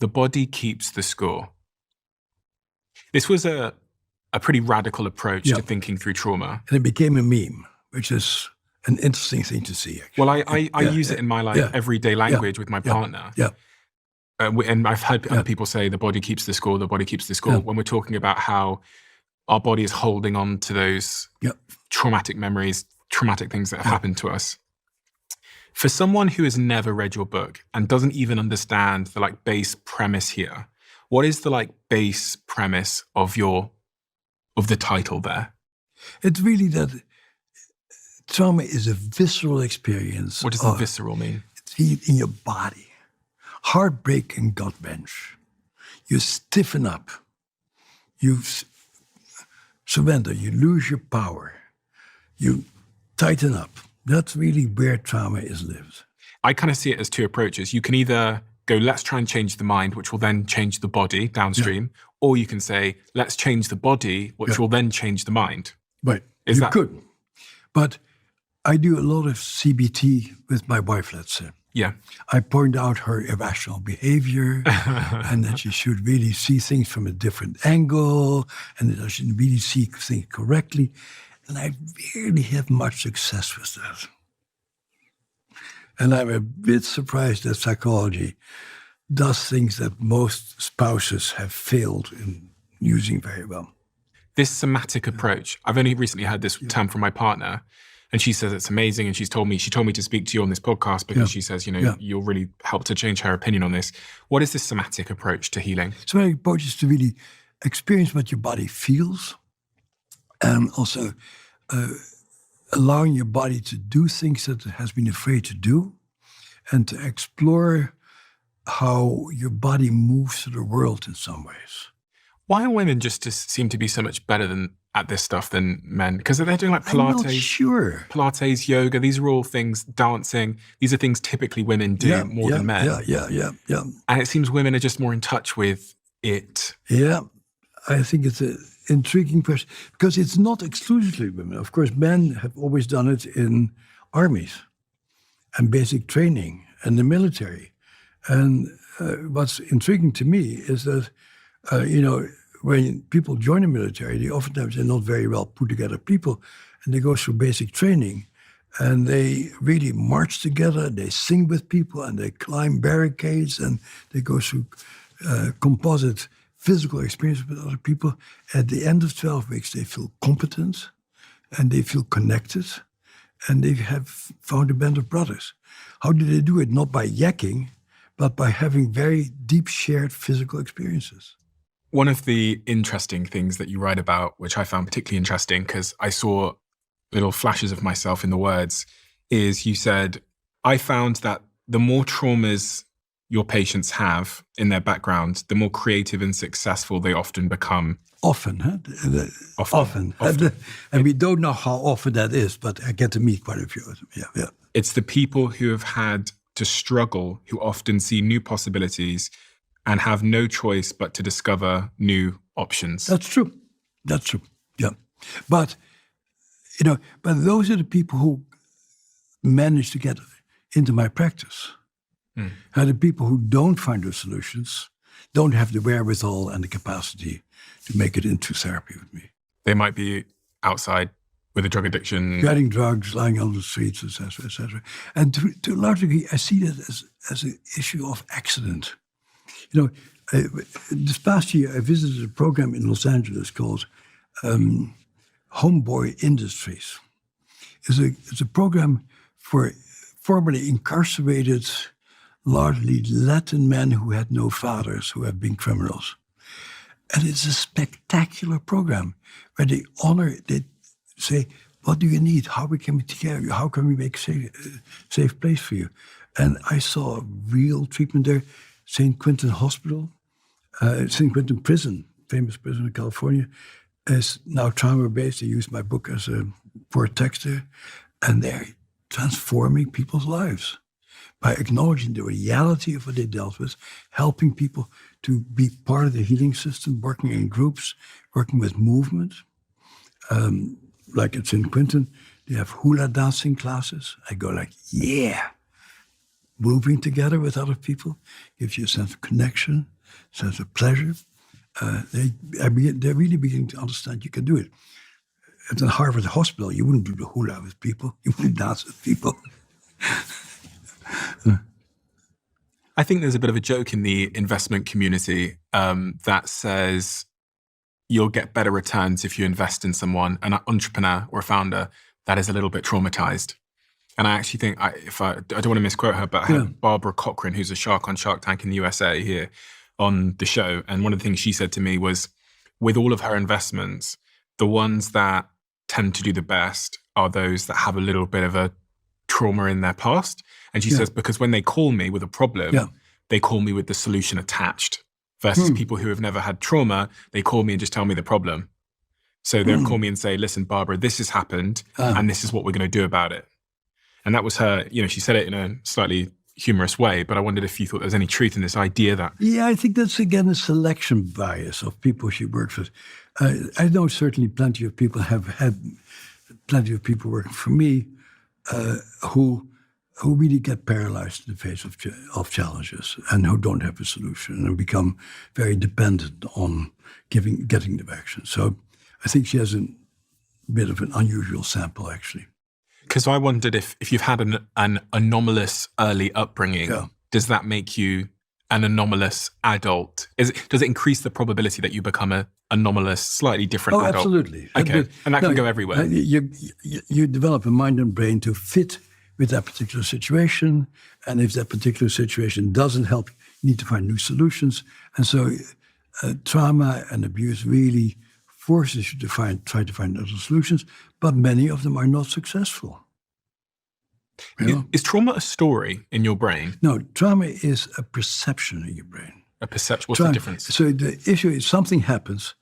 the body keeps the score. This was a pretty radical approach to thinking through trauma. And it became a meme, which is an interesting thing to see, actually. Well, I use it in my everyday language with my partner. Yeah. And I've heard other people say the body keeps the score, the body keeps the score, when we're talking about how our body is holding on to those traumatic memories, traumatic things that have happened to us. For someone who has never read your book and doesn't even understand the base premise here, what is the base premise of the title there? It's really that trauma is a visceral experience. What does the visceral mean? It's in your body. Heartbreak and gut wrench. You stiffen up. You surrender. You lose your power. You tighten up. That's really where trauma is lived. I kind of see it as two approaches. You can either go, let's try and change the mind, which will then change the body downstream, or you can say, let's change the body, which will then change the mind. Right. You could. But I do a lot of CBT with my wife, let's say. Yeah. I point out her irrational behavior and that she should really see things from a different angle and that she should really see things correctly. And I rarely have much success with that. And I'm a bit surprised that psychology does things that most spouses have failed in using very well. This somatic approach, I've only recently heard this term from my partner, and she says it's amazing. And she told me to speak to you on this podcast because she says, you'll really help to change her opinion on this. What is this somatic approach to healing? Somatic approach is to really experience what your body feels and also allowing your body to do things that it has been afraid to do and to explore how your body moves through the world in some ways. Why are women just seem to be so much better at this stuff than men? Because they're doing Pilates, I'm not sure. Pilates, yoga. These are all things, dancing. These are things typically women do more than men. Yeah. And it seems women are just more in touch with it. Yeah, I think it's an intriguing question because it's not exclusively women. Of course, men have always done it in armies and basic training and the military. And what's intriguing to me is that, when people join the military, they oftentimes are not very well put together people, and they go through basic training, and they really march together, they sing with people, and they climb barricades, and they go through composite physical experience with other people. At the end of 12 weeks, they feel competent, and they feel connected, and they have found a band of brothers. How do they do it? Not by yakking, but by having very deep shared physical experiences. One of the interesting things that you write about, which I found particularly interesting because I saw little flashes of myself in the words, is you said, I found that the more traumas your patients have in their background, the more creative and successful they often become. Often, huh? Often. And we don't know how often that is, but I get to meet quite a few of them. Yeah. It's the people who have had to struggle who often see new possibilities and have no choice but to discover new options. That's true. Yeah. But those are the people who manage to get into my practice. And the people who don't find those solutions don't have the wherewithal and the capacity to make it into therapy with me. They might be outside with a drug addiction. Getting drugs, lying on the streets, et cetera. And to a large degree, I see that as an issue of accident. This past year, I visited a program in Los Angeles called Homeboy Industries. It's a program for formerly incarcerated, largely Latin men who had no fathers, who have been criminals. And it's a spectacular program where they say, what do you need? How can we take care of you? How can we make a safe place for you? And I saw real treatment there. St. Quentin Hospital, St. Quentin Prison, famous prison in California, is now trauma-based. They use my book as a text there. And they're transforming people's lives by acknowledging the reality of what they dealt with, helping people to be part of the healing system, working in groups, working with movement. Like at St. Quentin, they have hula dancing classes. I go like, yeah, moving together with other people gives you a sense of connection, sense of pleasure. They're really beginning to understand you can do it. At the Harvard Hospital, you wouldn't do the hula with people. You wouldn't dance with people. I think there's a bit of a joke in the investment community that says you'll get better returns if you invest in someone, an entrepreneur or a founder that is a little bit traumatized. And I actually think, I don't want to misquote her, but I had Barbara Cochran, who's a shark on Shark Tank in the USA, here on the show. And one of the things she said to me was, with all of her investments, the ones that tend to do the best are those that have a little bit of a trauma in their past. And she says, because when they call me with a problem, they call me with the solution attached, versus people who have never had trauma, they call me and just tell me the problem. So they'll call me and say, listen, Barbara, this has happened and this is what we're going to do about it. And that was her, she said it in a slightly humorous way, but I wondered if you thought there was any truth in this idea that... Yeah, I think that's, again, a selection bias of people she works with. I know certainly plenty of people have had plenty of people working for me who really get paralyzed in the face of challenges and who don't have a solution and become very dependent on getting direction. So I think she has a bit of an unusual sample, actually. Because I wondered if you've had an anomalous early upbringing, does that make you an anomalous adult? Does it increase the probability that you become an anomalous, slightly different adult? Absolutely. Okay, and that can go everywhere. You develop a mind and brain to fit with that particular situation. And if that particular situation doesn't help, you need to find new solutions. And so trauma and abuse really forces you to try to find other solutions, but many of them are not successful. Is trauma a story in your brain? No, trauma is a perception in your brain. A perception? What's the difference? So the issue is something happens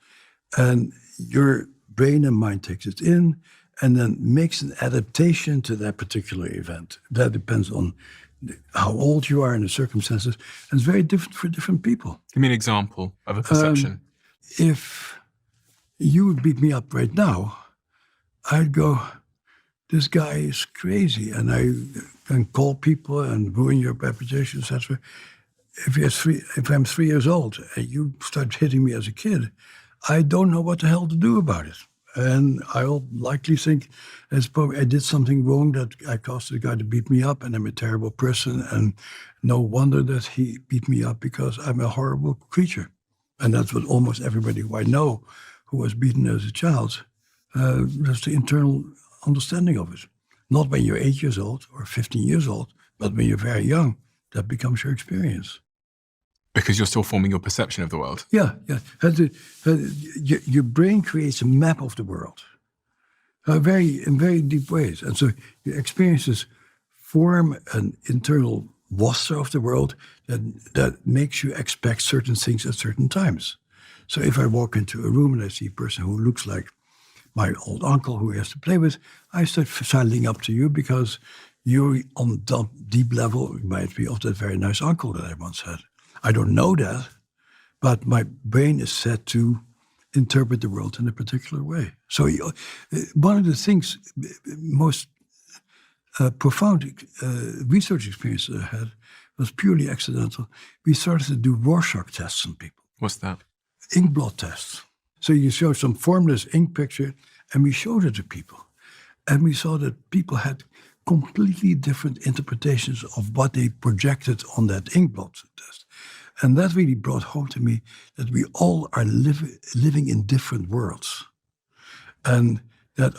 and your brain and mind takes it in and then makes an adaptation to that particular event. That depends on how old you are and the circumstances. And it's very different for different people. Give me an example of a perception. If you would beat me up right now, I'd go, this guy is crazy, and I can call people and ruin your reputation, etc. If I'm 3 years old and you start hitting me as a kid, I don't know what the hell to do about it. And I'll likely think I did something wrong that I caused the guy to beat me up, and I'm a terrible person, and no wonder that he beat me up because I'm a horrible creature. And that's what almost everybody who I know who was beaten as a child, that's the internal understanding of it. Not when you're 8 years old or 15 years old, but when you're very young, that becomes your experience. Because you're still forming your perception of the world. Yeah. Your brain creates a map of the world in very deep ways. And so your experiences form an internal roster of the world that makes you expect certain things at certain times. So if I walk into a room and I see a person who looks like my old uncle who he has to play with, I start sidling up to you because you're on that deep level, might be of that very nice uncle that I once had. I don't know that, but my brain is set to interpret the world in a particular way. So one of the things, most profound research experience that I had was purely accidental. We started to do Rorschach tests on people. What's that? Ink blot tests. So you show some formless ink picture, and we showed it to people. And we saw that people had completely different interpretations of what they projected on that ink blot test. And that really brought home to me that we all are living in different worlds. And that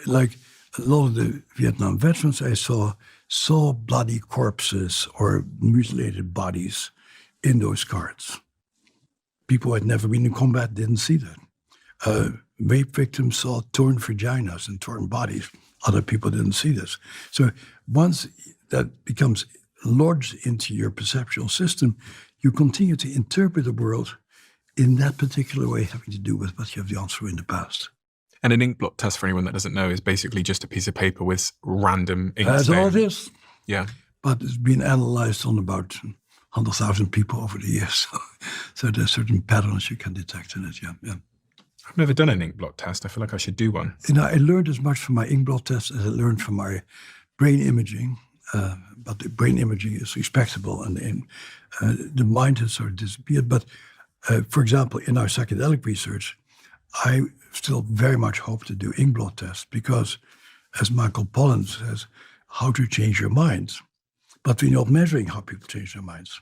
like a lot of the Vietnam veterans I saw bloody corpses or mutilated bodies in those cards. People who had never been in combat didn't see that. Rape victims saw torn vaginas and torn bodies. Other people didn't see this. So once that becomes lodged into your perceptual system, you continue to interpret the world in that particular way, having to do with what you have gone through in the past. And an ink blot test, for anyone that doesn't know, is basically just a piece of paper with random ink. That's all it is. Yeah. But it's been analyzed on about 100,000 people over the years. So there's certain patterns you can detect in it, yeah. I've never done an ink blot test. I feel like I should do one. I learned as much from my ink blot test as I learned from my brain imaging. but the brain imaging is respectable, and the mind has sort of disappeared. But for example, in our psychedelic research, I still very much hope to do ink blot tests because, as Michael Pollan says, how to change your minds. But we're not measuring how people change their minds.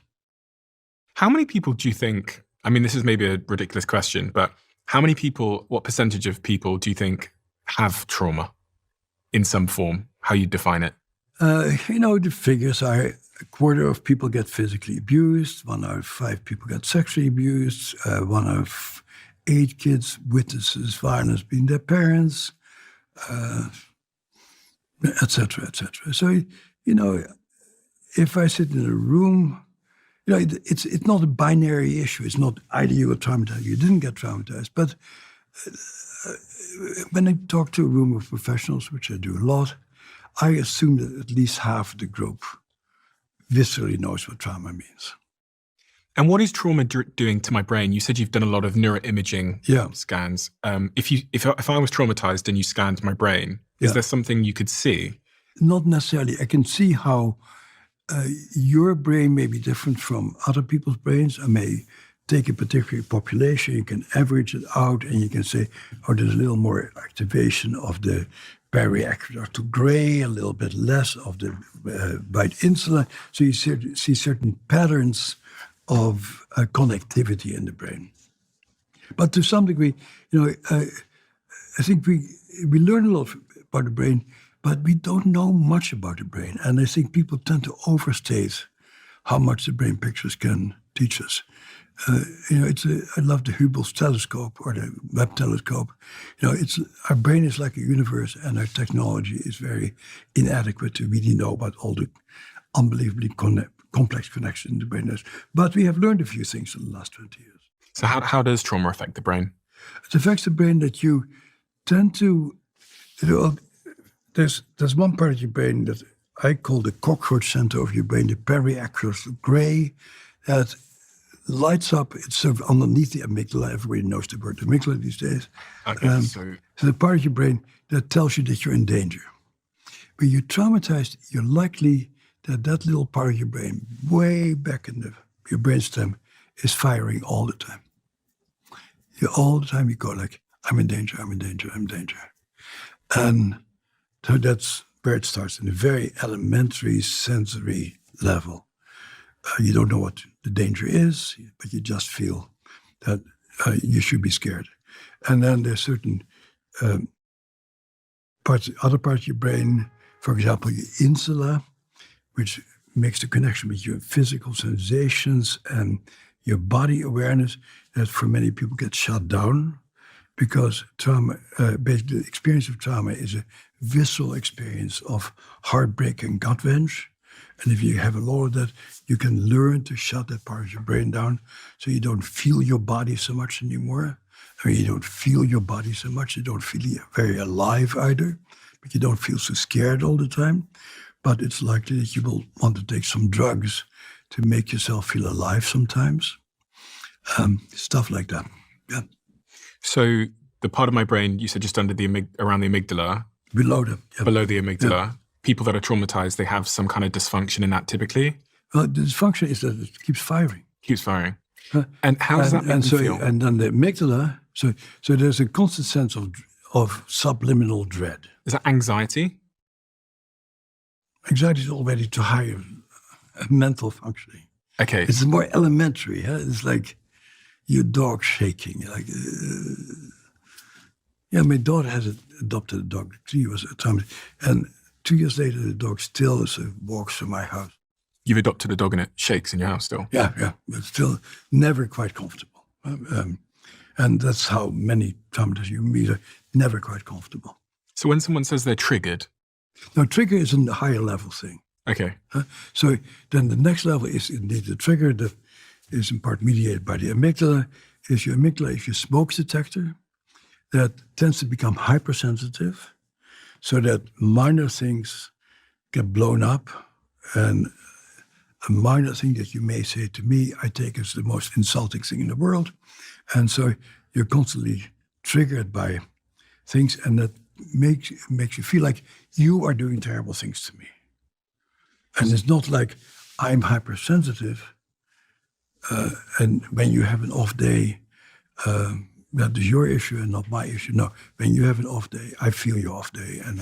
How many people do you think, I mean, this is maybe a ridiculous question, but how many people, what percentage of people do you think have trauma in some form? How you define it? The figures are a quarter of people get physically abused, 1 out of 5 people get sexually abused, 1 out of 8 kids witnesses violence between their parents, et cetera, et cetera. So, if I sit in a room, it's not a binary issue. It's not either you were traumatized or you didn't get traumatized. But when I talk to a room of professionals, which I do a lot, I assume that at least half of the group viscerally knows what trauma means. And what is trauma doing to my brain? You said you've done a lot of neuroimaging scans. If I was traumatized and you scanned my brain, is there something you could see? Not necessarily. I can see how your brain may be different from other people's brains. I may take a particular population, you can average it out, and you can say, oh, there's a little more activation of the periaqueduct to gray, a little bit less of the white insula. So you see certain patterns of connectivity in the brain. But to some degree, I think we learn a lot about the brain, but we don't know much about the brain. And I think people tend to overstate how much the brain pictures can teach us. I love the Hubble's telescope or the Webb telescope. Our brain is like a universe, and our technology is very inadequate to really know about all the unbelievably complex connections in the brain. But we have learned a few things in the last 20 years. So how does trauma affect the brain? It affects the brain that you tend to, there's one part of your brain that I call the cockroach center of your brain, the periaqueduct gray, that lights up. It's sort of underneath the amygdala. Everybody knows the word amygdala these days. Okay, so the part of your brain that tells you that you're in danger. When you're traumatized, you're likely that little part of your brain, way back in your brainstem, is firing all the time. All the time you go like, I'm in danger, I'm in danger, I'm in danger. And so that's where it starts, in a very elementary sensory level. You don't know what the danger is, but you just feel that you should be scared. And then there's certain other parts of your brain, for example, your insula, which makes the connection with your physical sensations and your body awareness, that for many people gets shut down because trauma, basically the experience of trauma is a visceral experience of heartbreak and gut wrench. And if you have a lot of that, you can learn to shut that part of your brain down so you don't feel your body so much anymore. I mean, you don't feel your body so much. You don't feel very alive either, but you don't feel so scared all the time. But it's likely that you will want to take some drugs to make yourself feel alive sometimes. Stuff like that. Yeah. So the part of my brain, you said just under around the amygdala. Below them. Yeah. Below the amygdala. Yeah. People that are traumatized, they have some kind of dysfunction in that typically? Well, the dysfunction is that it keeps firing. Keeps firing. And how does that make you feel? And then the amygdala, so there's a constant sense of subliminal dread. Is that anxiety? Anxiety is already too high a mental functioning. Okay. It's more elementary. Huh? It's like your dog shaking. Like, my daughter has adopted a dog. She was a time, and 2 years later, the dog still walks through my house. You've adopted a dog and it shakes in your house still? Yeah, but still never quite comfortable. And that's how many traumatized you meet are never quite comfortable. So when someone says they're triggered? No, trigger is a higher level thing. Okay. So then the next level is indeed the trigger that is in part mediated by the amygdala. Is your amygdala is your smoke detector that tends to become hypersensitive so that minor things get blown up, and a minor thing that you may say to me, I take as the most insulting thing in the world. And so you're constantly triggered by things, and that makes you feel like you are doing terrible things to me. And it's not like I'm hypersensitive, and when you have an off day, that is your issue and not my issue. No, when you have an off day, I feel your off day, and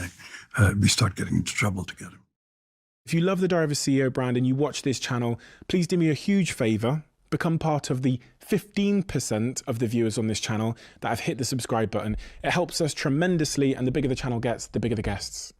we start getting into trouble together. If you love the Diary of a CEO brand and you watch this channel, please do me a huge favor. Become part of the 15% of the viewers on this channel that have hit the subscribe button. It helps us tremendously, and the bigger the channel gets, the bigger the guests.